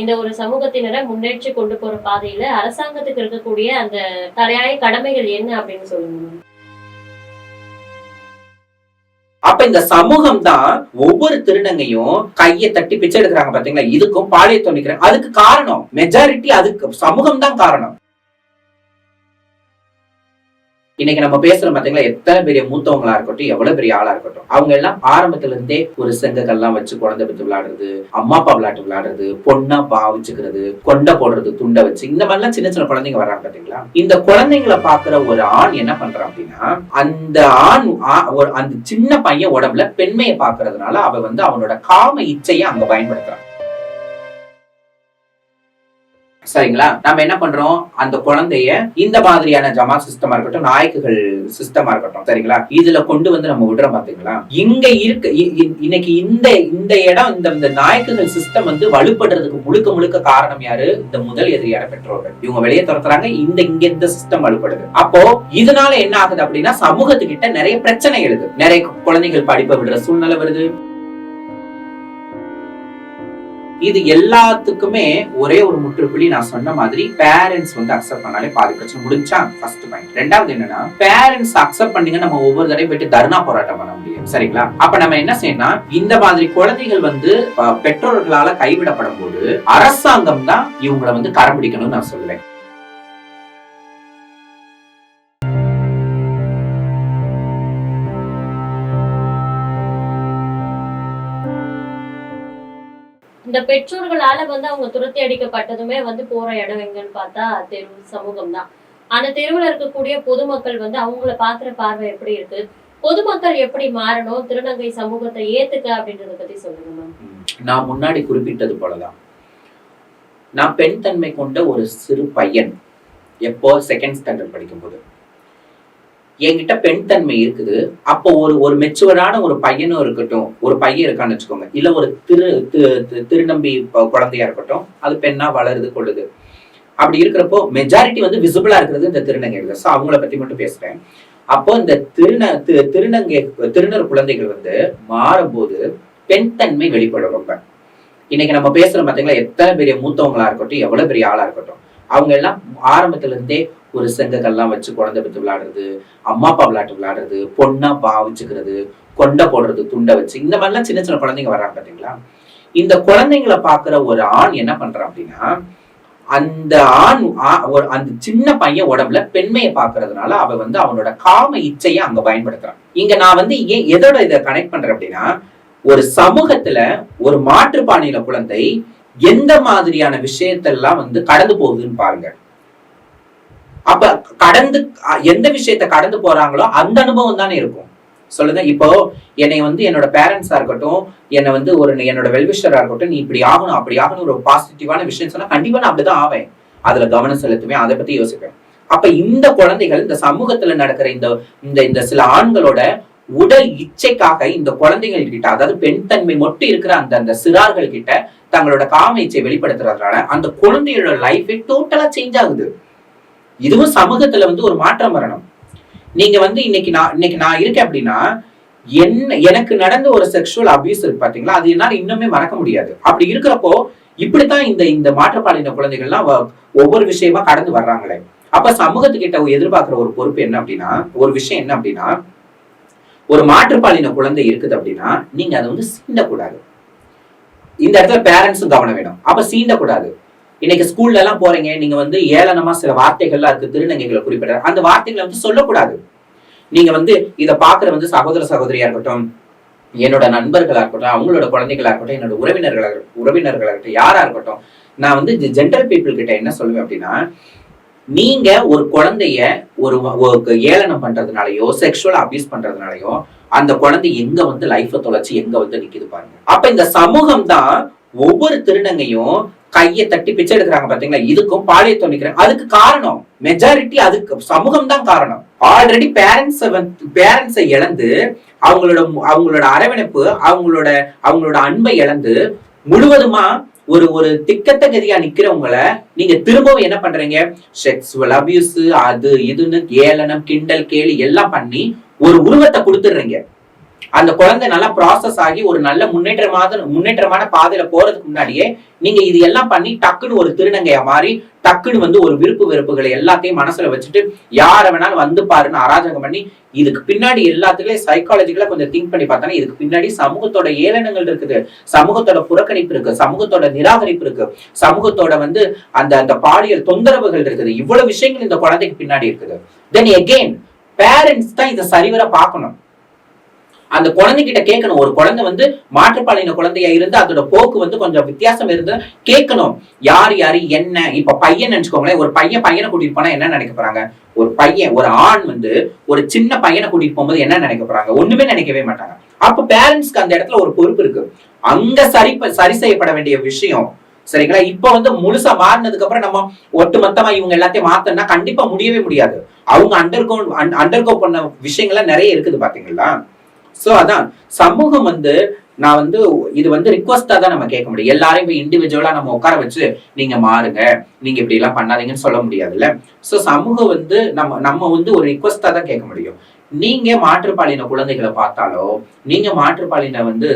இந்த ஒரு சமூகத்தினரை முன்னேற்றி கொண்டு போற பாதையில அரசாங்கத்துக்கு இருக்கக்கூடிய அந்த தலையாய கடமைகள் என்ன அப்படின்னு சொல்லுங்க. அப்ப இந்த சமூகம் தான் ஒவ்வொரு திருநங்கையும் கையை தட்டி பிச்சை எடுக்கிறாங்க பாத்தீங்களா, இதுக்கும் பாலியல் தொழிக்கிறாங்க. அதுக்கு காரணம் மெஜாரிட்டி, அதுக்கு சமூகம் தான் காரணம். இன்னைக்கு நம்ம பேசுறோம் பாத்தீங்களா, எத்தனை பெரிய மூத்தவங்களா இருக்கட்டும், எவ்வளவு பெரிய ஆளா இருக்கட்டும், அவங்க எல்லாம் ஆரம்பத்துல இருந்தே ஒரு செங்கக்கல்லாம் வச்சு குழந்தை பெற்று விளையாடுறது, அம்மா அப்பா விளையாட்டு விளையாடுறது, பொண்ணா பாவிச்சுக்கிறது, கொண்டை போடுறது, துண்டை வச்சு, இந்த மாதிரி எல்லாம் சின்ன சின்ன குழந்தைங்க வர்றாங்க பாத்தீங்களா. இந்த குழந்தைங்களை பாக்குற ஒரு ஆண் என்ன பண்றான் அப்படின்னா, அந்த ஆண் அந்த சின்ன பையன் உடம்புல பெண்மையை பாக்குறதுனால அவ அவனோட காம இச்சையை அங்க பயன்படுத்துறான். சரிங்களா? நம்ம என்ன பண்றோம், அந்த குழந்தைய இந்த மாதிரியான ஜமாத் சிஸ்டமா இருக்கட்டும், நாயக்குகள் சிஸ்டமா இருக்கட்டும், சரிங்களா, இதுல கொண்டு நம்ம விடுறோம் பாத்தீங்களா. இங்க இருக்கு இன்னைக்கு இந்த இடம், இந்த நாயக்குகள் சிஸ்டம் வலுப்படுறதுக்கு முழுக்க முழுக்க காரணம் யாரு? இந்த முதல் எதிரியான பெற்றோர்கள். இவங்க வெளியே துரத்துறாங்க, இங்க இந்த சிஸ்டம் வலுப்படுது. அப்போ இதனால என்ன ஆகுது அப்படின்னா, சமூகத்துக்கிட்ட நிறைய பிரச்சனை எழுது. நிறைய குழந்தைகள் படிப்பை விடுற சூழ்நிலை வருது. இது எல்லாத்துக்குமே ஒரே ஒரு முற்றுப்புள்ளி, நான் சொன்ன மாதிரி பேரண்ட்ஸ் அக்செப்ட் பண்ணாலே பாதி பிரச்சனை முடிஞ்சா. First point. ரெண்டாவது என்னன்னா, பேரண்ட்ஸ் அக்செப்ட் பண்ணீங்க, நம்ம ஒவ்வொரு தடவை போயிட்டு தர்ணா போராட்டம் பண்ண முடியும். சரிங்களா? அப்ப நம்ம என்ன செய்யணும், இந்த மாதிரி குழந்தைகள் பெற்றோர்களால கைவிடப்படும் போது அரசாங்கம் தான் இவங்களை கரம் பிடிக்கணும்னு நான் சொல்லுவேன். இந்த பெற்றோர்களால அவங்க துரத்தி அடிக்கப்பட்டதுமே போற இடம் எங்கன்னு பார்த்தா தெரு, சமூகம் தான். அந்த தெருவுல இருக்கக்கூடிய பொதுமக்கள் அவங்கள பாக்குற பார்வை எப்படி இருக்கு, பொதுமக்கள் எப்படி மாறணும், திருநங்கை சமூகத்தை ஏத்துக்க அப்படின்றத பத்தி சொல்லுங்க மேம். நான் முன்னாடி குறிப்பிட்டது போலதான், நான் பெண் தன்மை கொண்ட ஒரு சிறு பையன் எப்போ செகண்ட் ஸ்டாண்டர்ட் படிக்கும் போது என்கிட்ட பெண் தன்மை இருக்குது. அப்போ ஒரு மெச்சுவரான ஒரு பையனும் இருக்கட்டும், ஒரு பையன் இருக்கான்னு வச்சுக்கோங்க, இல்ல ஒரு திருநம்பி குழந்தையா இருக்கட்டும், அது பெண்ணா வளருது கொள்ளுது. அப்படி இருக்கிறப்போ மெஜாரிட்டி விசிபிளா இருக்கிறது இந்த திருநங்கைகள். சோ அவங்கள பத்தி மட்டும் பேசுறேன். அப்போ இந்த திருநர் குழந்தைகள் மாறும்போது பெண் தன்மை வெளிப்படும் ரொம்ப. இன்னைக்கு நம்ம பேசுறோம் பாத்தீங்களா, எத்தனை பெரிய மூத்தவங்களா இருக்கட்டும், எவ்வளவு பெரிய ஆளா இருக்கட்டும், அவங்க எல்லாம் ஆரம்பத்துல இருந்தே ஒரு செங்கக்கல்லாம் வச்சு குழந்தை பெற்று விளையாடுறது, அம்மா அப்பா விளையாட்டு விளையாடுறது, பொண்ணா பாவிச்சுக்கிறது, கொண்டை போடுறது, துண்டை வச்சு, இந்த மாதிரி எல்லாம் சின்ன சின்ன குழந்தைங்க வர்றாங்க பாத்தீங்களா. இந்த குழந்தைங்களை பாக்குற ஒரு ஆண் என்ன பண்றான் அப்படின்னா, அந்த அந்த சின்ன பையன் உடம்புல பெண்மையை பாக்குறதுனால அவ அவனோட காம இச்சையை அங்க பயன்படுத்துறான். இங்க நான் ஏன் எதோட இதை கனெக்ட் பண்றேன் அப்படின்னா, ஒரு சமூகத்துல ஒரு மாற்றுப்பாணியில குழந்தை எந்த மாதிரியான விஷயத்தெல்லாம் கடந்து போகுதுன்னு பாருங்க. அப்ப எந்த விஷயத்த கடந்து போறாங்களோ அந்த அனுபவம் தானே இருக்கும். சொல்லுங்க. இப்போ என்னை என்னோட பேரண்ட்ஸா இருக்கட்டும், என்னை என்னோட வெல்விஷரா இருக்கட்டும், நீ இப்படி ஆகணும் அப்படி ஆகணும் ஒரு பாசிட்டிவான விஷயம் சொன்னா கண்டிப்பா நான் அப்படிதான் ஆவேன். அதுல கவனம் செலுத்துவேன், அதை பத்தி யோசிப்பேன். அப்ப இந்த குழந்தைகள் இந்த சமூகத்துல நடக்கிற இந்த சில ஆண்களோட உடல் இச்சைக்காக இந்த குழந்தைகள் கிட்ட, அதாவது பெண் தன்மை மட்டும் இருக்கிற அந்த சிறார்கள் கிட்ட தங்களோட காம இச்சை வெளிப்படுத்துறதுனால அந்த குழந்தையோட லைஃபே டோட்டலா சேஞ்ச் ஆகுது. இதுவும் சமூகத்துல ஒரு மாற்றம் வரணும். நீங்க இன்னைக்கு நான் இருக்கேன் அப்படின்னா, எனக்கு நடந்த ஒரு செக்ஷுவல் அபியூஸ் இருக்கு பாத்தீங்களா, அது என்னால இன்னுமே மறக்க முடியாது. அப்படி இருக்கிறப்போ இப்படித்தான் இந்த மாற்றுப்பாலின குழந்தைகள்லாம் ஒவ்வொரு விஷயமா கடந்து வர்றாங்களே. அப்ப சமூகத்துக்கிட்ட எதிர்பார்க்கிற ஒரு பொறுப்பு என்ன அப்படின்னா, ஒரு விஷயம் என்ன அப்படின்னா, ஒரு மாற்றுப்பாலின குழந்தை இருக்குது அப்படின்னா நீங்க அதை சீண்டக்கூடாது. இந்த இடத்துல பேரண்ட்ஸும் கவனம் வேணும். அப்ப சீண்டக்கூடாது. இன்னைக்கு ஸ்கூல்ல எல்லாம் போறீங்க, நீங்க ஏளனமா சில வார்த்தைகள்லாம் இருக்கு, திருநங்கைகளை குறிப்பிட்ட அந்த வார்த்தைகளை சொல்லக்கூடாது. நீங்க இதை பாக்குற சகோதர சகோதரியா இருக்கட்டும், என்னோட நண்பர்களா இருக்கட்டும், அவங்களோட குழந்தைகளா இருக்கட்டும், என்னோட உறவினர்களா இருக்கட்டும், யாரா இருக்கட்டும், நான் ஜென்ரல் பீப்புள் கிட்ட என்ன சொல்லுவேன் அப்படின்னா, நீங்க ஒரு குழந்தைய ஒரு ஏளனம் பண்றதுனாலயோ செக்ஷுவல் அபியூஸ் பண்றதுனாலயோ அந்த குழந்தை எங்க லைஃப தொலைச்சு எங்க நிக்குது பாருங்க. அப்ப இந்த சமூகம் தான் ஒவ்வொரு திருநங்கையும் கையை தட்டி பிச்சை எடுக்கிறாங்க பாத்தீங்களா, இதுக்கும் பாலியல் தொழிக்கிறாங்க. அதுக்கு காரணம் மெஜாரிட்டி, அதுக்கு சமூகம் தான் காரணம். ஆல்ரெடி பேரண்ட்ஸை இழந்து, அவங்களோட அரவணைப்பு, அவங்களோட அன்பை இழந்து முழுவதுமா ஒரு திக்கத்த கதியா நிக்கிறவங்கள நீங்க திரும்பவும் என்ன பண்றீங்க, செக்ஸுவல் அபியூஸ், அது இதுன்னு ஏளனம், கிண்டல், கேலி எல்லாம் பண்ணி ஒரு உருவத்தை கொடுத்துடுறீங்க. அந்த குழந்தை நல்லா ப்ராசஸ் ஆகி ஒரு நல்ல முன்னேற்றமான பாதையில போறதுக்கு முன்னாடியே நீங்க இது எல்லாம் பண்ணி டக்குன்னு ஒரு திருநங்கையா மாறி டக்குன்னு வந்து ஒரு விருப்பு வெறுப்புகளை எல்லாத்தையும் மனசுல வச்சுட்டு யார வேணாலும் வந்து பாருன்னு அராஜகம் பண்ணி இதுக்கு பின்னாடி எல்லாத்துக்குள்ளே சைக்காலஜிக்கலா கொஞ்சம் திங்க் பண்ணி பார்த்தோன்னா இதுக்கு பின்னாடி சமூகத்தோட ஏளனங்கள் இருக்குது, சமூகத்தோட புறக்கணிப்பு இருக்கு, சமூகத்தோட நிராகரிப்பு இருக்கு, சமூகத்தோட வந்து அந்த அந்த பாலியல் தொந்தரவுகள் இருக்குது. இவ்வளவு விஷயங்கள் இந்த குழந்தைக்கு பின்னாடி இருக்குது. தென் எகெயின் பேரண்ட்ஸ் தான் இதை சரிவர பார்க்கணும். அந்த குழந்தைகிட்ட கேட்கணும். ஒரு குழந்தை வந்து மாற்றுப்பாலின குழந்தையா இருந்து அதோட போக்கு வந்து கொஞ்சம் வித்தியாசம் இருந்து கேட்கணும். யாரு என்ன இப்ப பையன் நினைச்சுக்கோங்களேன், ஒரு பையனை கூட்டிட்டு போனா என்ன நினைக்க போறாங்க? ஒரு பையன் ஒரு ஆண் வந்து ஒரு சின்ன பையனை கூட்டிட்டு போகும்போது என்ன நினைக்க போறாங்க? ஒண்ணுமே நினைக்கவே மாட்டாங்க. அப்ப பேரண்ட்ஸ்க்கு அந்த இடத்துல ஒரு பொறுப்பு இருக்கு. அங்க சரி செய்யப்பட வேண்டிய விஷயம் சரிங்களா. இப்ப வந்து முழுசா மாறினதுக்கு அப்புறம் நம்ம ஒட்டுமொத்தமா இவங்க எல்லாத்தையும் மாத்தனா கண்டிப்பா முடியவே முடியாது. அவங்க அண்டர்கோ பண்ண விஷயங்கள்லாம் நிறைய இருக்குது பாத்தீங்களா. சோ அதான் சமூகம் வந்து நான் வந்து இது வந்து ரிக்வஸ்டா தான் நம்ம கேட்க முடியும். எல்லாரையும் போய் இண்டிவிஜுவலா நம்ம உட்கார வச்சு நீங்க மாறுங்க, நீங்க இப்படி எல்லாம் பண்ணாதீங்கன்னு சொல்ல முடியாதுல்ல. சோ சமூகம் வந்து நம்ம வந்து ஒரு ரிக்வஸ்டா தான் கேட்க முடியும். நீங்க மாற்றுப்பாலின குழந்தைகளை பார்த்தாலோ, நீங்க மாற்றுப்பாலின வந்து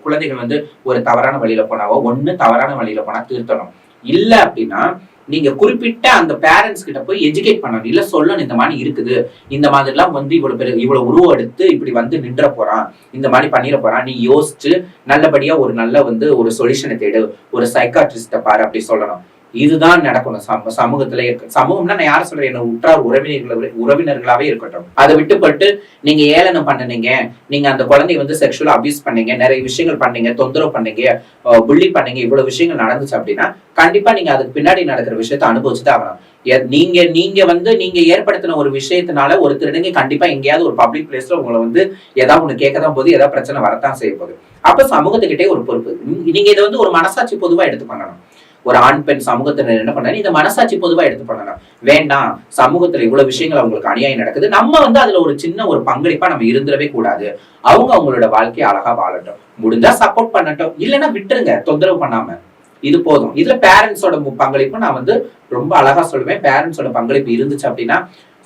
குழந்தைகள் வந்து ஒரு தவறான வழியில போனாவோ, ஒண்ணு தவறான வழியில போனா திருத்தணும். இல்ல அப்படின்னா நீங்க குறிப்பிட்ட அந்த பேரண்ட்ஸ் கிட்ட போய் எஜுகேட் பண்ணணும். இல்ல சொல்லணும், இந்த மாதிரி இருக்குது, இந்த மாதிரி எல்லாம் வந்து இவ்வளவு உருவம் எடுத்து இப்படி வந்து நின்ற போறான், இந்த மாதிரி பண்ணிட போறான், நீ யோசிச்சு நல்லபடியா ஒரு நல்ல வந்து ஒரு சொல்யூஷனை தேடு, ஒரு சைக்காட்ரிஸ்ட பாரு அப்படி சொல்லணும். இதுதான் நடக்கணும் சமூகத்துல. சமூகம்னா நான் யாரும் சொல்றேன், என்ன உற்றார் உறவினர்களாவே இருக்கட்டும். அதை விட்டுப்பட்டு நீங்க ஏளனம் பண்ணீங்க, நீங்க அந்த குழந்தைய வந்து செக்ஷுவலா அபியூஸ் பண்ணீங்க, நிறைய விஷயங்கள் பண்ணீங்க, தொந்தரவு பண்ணீங்க, புள்ளி பண்ணீங்க, இவ்வளவு விஷயங்கள் நடந்துச்சு அப்படின்னா கண்டிப்பா நீங்க அதுக்கு பின்னாடி நடக்கிற விஷயத்த அனுபவிச்சுதான் ஆகணும். நீங்க ஏற்படுத்தின ஒரு விஷயத்தினால ஒரு திருநங்கை கண்டிப்பா எங்கேயாவது ஒரு பப்ளிக் பிளேஸ்ல உங்களை வந்து ஏதாவது ஒண்ணு கேட்கதான் போது, ஏதாவது பிரச்சனை வரத்தான் செய்ய போகுது. அப்ப சமூகத்துக்கிட்டே ஒரு பொறுப்பு. நீங்க இதை வந்து ஒரு மனசாட்சி பொதுவா எடுத்து பண்ணணும். ஒரு ஆண் பெண் சமூகத்தினர் என்ன பண்ணாரு, இந்த மனசாட்சி பொதுவா எடுத்து பண்ணணும். வேண்டாம், சமூகத்துல இவ்வளவு விஷயங்கள் அவங்களுக்கு அநியாயம் நடக்குது, நம்ம வந்து அதுல ஒரு சின்ன ஒரு பங்களிப்பா நம்ம இருந்துடவே கூடாது. அவங்களோட வாழ்க்கையை அழகா வாழட்டும், முடிஞ்சா சப்போர்ட் பண்ணட்டும், இல்லைன்னா விட்டுருங்க, தொந்தரவு பண்ணாம. இது போதும். இதுல பேரண்ட்ஸோட பங்களிப்பு நான் வந்து ரொம்ப அழகா சொல்லுவேன். பேரண்ட்ஸோட பங்களிப்பு இருந்துச்சு அப்படின்னா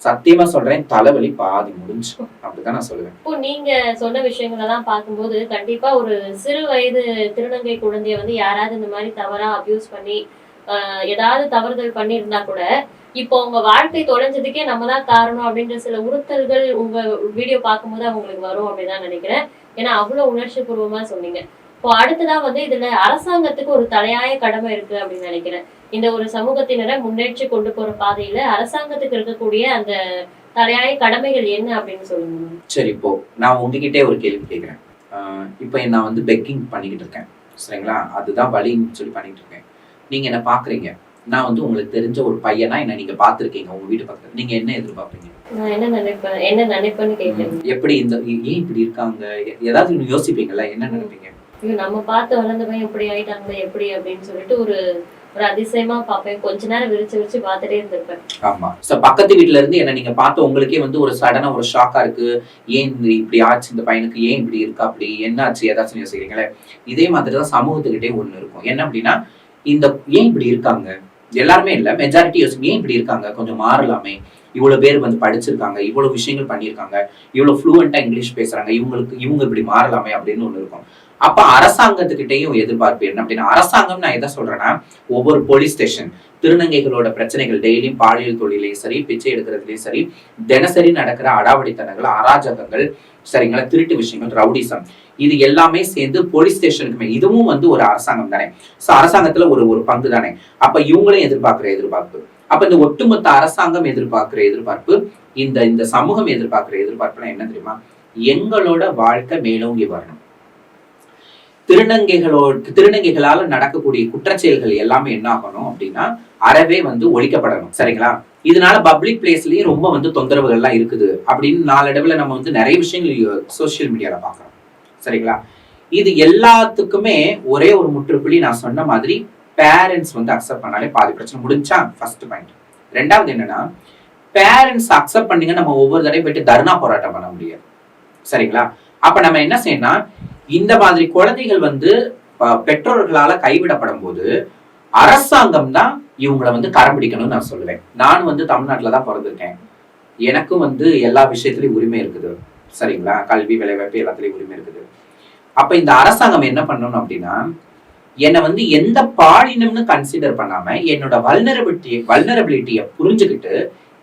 சத்தியமா சொல்றேன், தலைவலி பாதி முடிஞ்சு. அப்படிதான் நான் சொல்லுவேன். இப்போ நீங்க சொன்ன விஷயங்கள் எல்லாம் பார்க்கும்போது கண்டிப்பா ஒரு சிறு வயது திருநங்கை குழந்தைய வந்து யாராவது இந்த மாதிரி தவறா அபியூஸ் பண்ணி ஏதாவது தவறுதல் பண்ணியிருந்தா கூட இப்போ உங்க வாழ்க்கை தொலைஞ்சதுக்கே நம்ம தான் காரணம் அப்படின்ற சில உறுத்தல்கள் உங்க வீடியோ பார்க்கும்போது அவங்களுக்கு வரும் அப்படிதான் நினைக்கிறேன். ஏன்னா அவ்வளவு உணர்ச்சி பூர்வமா சொன்னீங்க. இப்போ அடுத்ததான் வந்து இதுல அரசாங்கத்துக்கு ஒரு தலையாய கடமை இருக்கு அப்படின்னு நினைக்கிறேன். இந்த ஒரு சமூகத்தினரை முன்னேற்றி கொண்டு போற பாதையில அரசாங்கத்துக்கு இருக்கக்கூடிய அந்த தலையாய கடமைகள் என்ன அப்படின்னு சொல்லுங்க. சரி, இப்போ நான் உங்ககிட்டே ஒரு கேள்வி கேட்கிறேன். இப்போ நான் வந்து பெக்கிங் பண்ணிக்கிட்டு இருக்கேன் சரிங்களா, அதுதான் வழின்னு சொல்லி பண்ணிட்டு இருக்கேன். நீங்க என்ன பாக்குறீங்க, நான் வந்து உங்களுக்கு தெரிஞ்ச ஒரு பையனா என்ன நீங்க பாத்துருக்கீங்க உங்க வீட்டு பக்கத்துல, நீங்க என்ன எதிர்பார்ப்பீங்க? நான் என்ன நினைப்பேன்னு கேட்கிறேன். எப்படி ஏன் இப்படி இருக்காங்க, ஏதாவது யோசிப்பீங்களா, என்ன நினைப்பீங்க? நம்ம பார்த்து வளர்ந்த பையன் எப்படி ஆயிட்டாங்களே எப்படி அப்படின்னு சொல்லிட்டு ஒரு அதிசயமா பாப்பேன். கொஞ்ச நேரம் விரிச்சு பார்த்துட்டே இருந்திருப்பேன். ஆமா. சோ பக்கத்து வீட்டுல இருந்து என்ன நீங்க பார்த்து உங்களுக்கே வந்து ஒரு சடனா ஒரு ஷாக்கா இருக்கு, ஏன் இப்படி ஆச்சு இந்த பையனுக்கு, ஏன் இப்படி இருக்கா, அப்படி என்ன ஆச்சு ஏதாச்சும் யோசிக்கிறீங்களே. இதே மாதிரிதான் சமூகத்துக்கிட்டே ஒண்ணு இருக்கும். என்ன அப்படின்னா இந்த ஏன் இப்படி இருக்காங்க, எல்லாருமே இல்ல மெஜாரிட்டி யோசிங்க, ஏன் இப்படி இருக்காங்க, கொஞ்சம் மாறலாமே, இவ்வளவு பேர் வந்து படிச்சிருக்காங்க, இவ்வளவு விஷயங்கள் பண்ணியிருக்காங்க, இவ்வளவு ஃப்ளூவெண்டா இங்கிலீஷ் பேசுறாங்க, இவங்க இப்படி மாறலாமே அப்படின்னு ஒண்ணு இருக்கும். அப்ப அரசாங்கத்துக்கிட்டையும் எதிர்பார்ப்பு என்ன அப்படின்னா, அரசாங்கம் நான் எதை சொல்றேன்னா, ஒவ்வொரு போலீஸ் ஸ்டேஷன் திருநங்கைகளோட பிரச்சனைகள் டெய்லியும் பாலியல் தொழிலையும் சரி, பிச்சை எடுக்கிறதுலயும் சரி, தினசரி நடக்கிற அடாவடித்தனங்கள், அராஜகங்கள் சரிங்களா, திருட்டு விஷயங்கள், ரவுடிசம், இது எல்லாமே சேர்ந்து போலீஸ் ஸ்டேஷனுக்குமே, இதுவும் வந்து ஒரு அரசாங்கம் தானே. சோ அரசாங்கத்துல ஒரு பங்கு தானே. அப்ப இவங்களையும் எதிர்பார்க்கிற எதிர்பார்ப்பு, அப்ப இந்த ஒட்டுமொத்த அரசாங்கம் எதிர்பார்க்கிற எதிர்பார்ப்பு, இந்த சமூகம் எதிர்பார்க்கிற எதிர்பார்ப்புனா என்ன தெரியுமா, எங்களோட வாழ்க்கை மேலோங்கி வரணும். திருநங்கைகளால நடக்கக்கூடிய குற்றச்செயல்கள் எல்லாமே என்ன ஆகணும் அப்படின்னா அறவே வந்து ஒழிக்கப்படணும் சரிங்களா. இதனால பப்ளிக் பிளேஸ்லயும் ரொம்ப வந்து தொந்தரவுகள்லாம் இருக்குது அப்படின்னு நாளடைவுல நம்ம வந்து நிறைய விஷயங்கள் சோசியல் மீடியால பாக்குறோம் சரிங்களா. இது எல்லாத்துக்குமே ஒரே ஒரு முற்றுப்புள்ளி, நான் சொன்ன மாதிரி பேரண்ட்ஸ் வந்து அக்செப்ட் பண்ணாலே பாதி பிரச்சனை முடிஞ்சா ஃபர்ஸ்ட் பாயிண்ட். ரெண்டாவது என்னன்னா, பேரண்ட்ஸ் அக்செப்ட் பண்ணீங்க நம்ம ஒவ்வொரு தடவை போயிட்டு தர்ணா போராட்டம் பண்ண முடியாது சரிங்களா. அப்ப நம்ம என்ன செய்யணும்னா, இந்த மாதிரி குழந்தைகள் வந்து பெற்றோர்களால கைவிடப்படும் போது அரசாங்கம் தான் இவங்களை வந்து கரம் பிடிக்கணும்னு நான் சொல்லுவேன். நான் வந்து தமிழ்நாட்டுல தான் பிறந்திருக்கேன், எனக்கும் வந்து எல்லா விஷயத்திலயும் உரிமை இருக்குது. சரிங்களா? கல்வி, வேலைவாய்ப்பு எல்லாத்துலயும் உரிமை இருக்குது. அப்ப இந்த அரசாங்கம் என்ன பண்ணணும் அப்படின்னா, என்னை வந்து எந்த பாலினம்னு கன்சிடர் பண்ணாம என்னோட வல்னரபிலிட்டியை புரிஞ்சுக்கிட்டு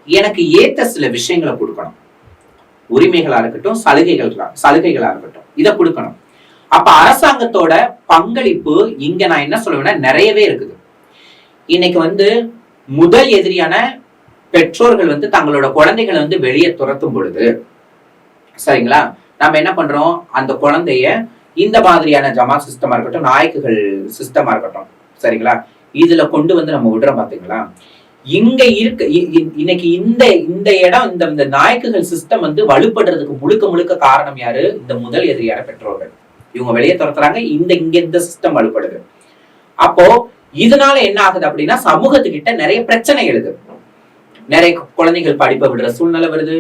எனக்கு ஏத்த சில விஷயங்களை கொடுக்கணும். உரிமைகளா இருக்கட்டும், சலுகைகளா இருக்கட்டும், இதை கொடுக்கணும். அப்ப அரசாங்கத்தோட பங்களிப்பு இங்க நான் என்ன சொல்லுவேன்னா நிறையவே இருக்குது. இன்னைக்கு வந்து முதல் எதிரியான பெற்றோர்கள் வந்து தங்களோட குழந்தைகளை வந்து வெளியே துரத்தும் பொழுது, சரிங்களா, நம்ம என்ன பண்றோம், அந்த குழந்தைய இந்த மாதிரியான ஜமாத் சிஸ்டமா இருக்கட்டும், நாயக்குகள் சிஸ்டமா இருக்கட்டும், சரிங்களா, இதுல கொண்டு வந்து நம்ம விடுறோம். பாத்தீங்களா, இங்க இருக்க இன்னைக்கு இந்த இடம், இந்த நாயக்குகள் சிஸ்டம் வந்து வலுப்படுறதுக்கு முழுக்க முழுக்க காரணம் யாரு? இந்த முதல் எதிரியான பெற்றோர்கள். இவங்க வெளியே துரத்துறாங்க, இங்க இந்த சிஸ்டம் வலுப்படுது. அப்போ இதனால என்ன ஆகுது அப்படின்னா, சமூகத்துக்கிட்ட நிறைய பிரச்சனை எழுது. நிறைய குழந்தைகள் படிப்பை விடுற சூழ்நிலை வருது.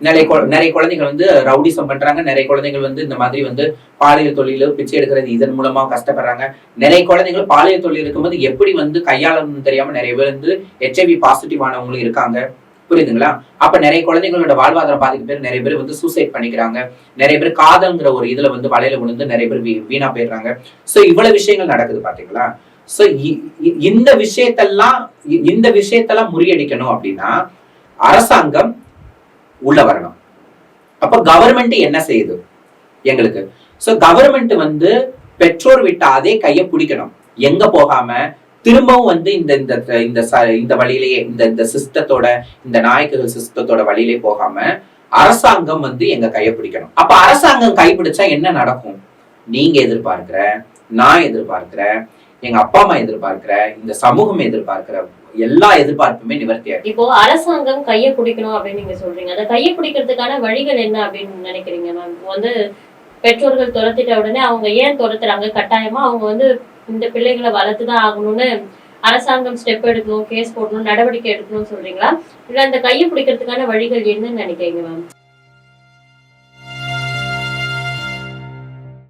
நிறைய குழந்தைகள் வந்து ரவுடிசம் பண்றாங்க. நிறைய குழந்தைகள் வந்து இந்த மாதிரி வந்து பாலியல் தொழில பிச்சை எடுக்கிறது இதன் மூலமா கஷ்டப்படுறாங்க. நிறைய குழந்தைகள் பாலியல் தொழில் இருக்கும்போது எப்படி வந்து கையாளணும்னு தெரியாம நிறைய பேர் வந்து HIV பாசிட்டிவ் ஆனவங்களும் இருக்காங்க. புரியுதுங்களா? அப்ப நிறைய குழந்தைகளோட வாழ்வாதாரம் பாதிக்க பேர் நிறைய பேர் வந்து சூசைட் பண்ணிக்கிறாங்க. நிறைய பேர் காதல்ங்கிற ஒரு இதுல வந்து வலையில விழுந்து நிறைய பேர் வீணா போயிடுறாங்க. சோ இவ்வளவு விஷயங்கள் நடக்குது பாத்தீங்களா? சோ இந்த விஷயத்தெல்லாம் முறியடிக்கணும் அப்படின்னா அரசாங்கம் உள்ள வரணும். அப்ப கவர்மெண்ட் என்ன செய்யுது எங்களுக்கு? சோ கவர்மெண்ட் வந்து பெற்றோர் விட்ட அதே கையை பிடிக்கணும். எங்க போகாம திரும்பவும் வந்து இந்த வழியிலேயே இந்த சிஸ்டத்தோட, இந்த நாயக்குகள் சிஸ்டத்தோட வழியிலே போகாம அரசாங்கம் வந்து எங்க கையை பிடிக்கணும். அப்ப அரசாங்கம் கைப்பிடிச்சா என்ன நடக்கும்? நீங்க எதிர்பார்க்கிற, நான் எதிர்பார்க்கிறேன், எங்க அப்பா அம்மா எதிர்பார்க்கிற, இந்த சமூகம் எதிர்பார்க்கிற எல்லா எதிர்பார்ப்புமே நிவர்த்தியாகும். இப்போ அரசாங்கம் கையை பிடிக்கணும் அப்படின்னு நீங்க சொல்றீங்க. அந்த கையை பிடிக்கிறதுக்கான வழிகள் என்ன அப்படின்னு நினைக்கிறீங்க மேம்? வந்து பெற்றோர்கள் துரத்திட்ட உடனே அவங்க ஏன் துரத்துறாங்க? கட்டாயமா அவங்க வந்து இந்த பிள்ளைகளை வளர்த்துதான் ஆகணும்னு அரசாங்கம் ஸ்டெப் எடுக்கணும், கேஸ் போடணும், நடவடிக்கை எடுக்கணும்னு சொல்றீங்களா? இல்ல அந்த கையை பிடிக்கிறதுக்கான வழிகள் என்னன்னு நினைக்கிறீங்க மேம்?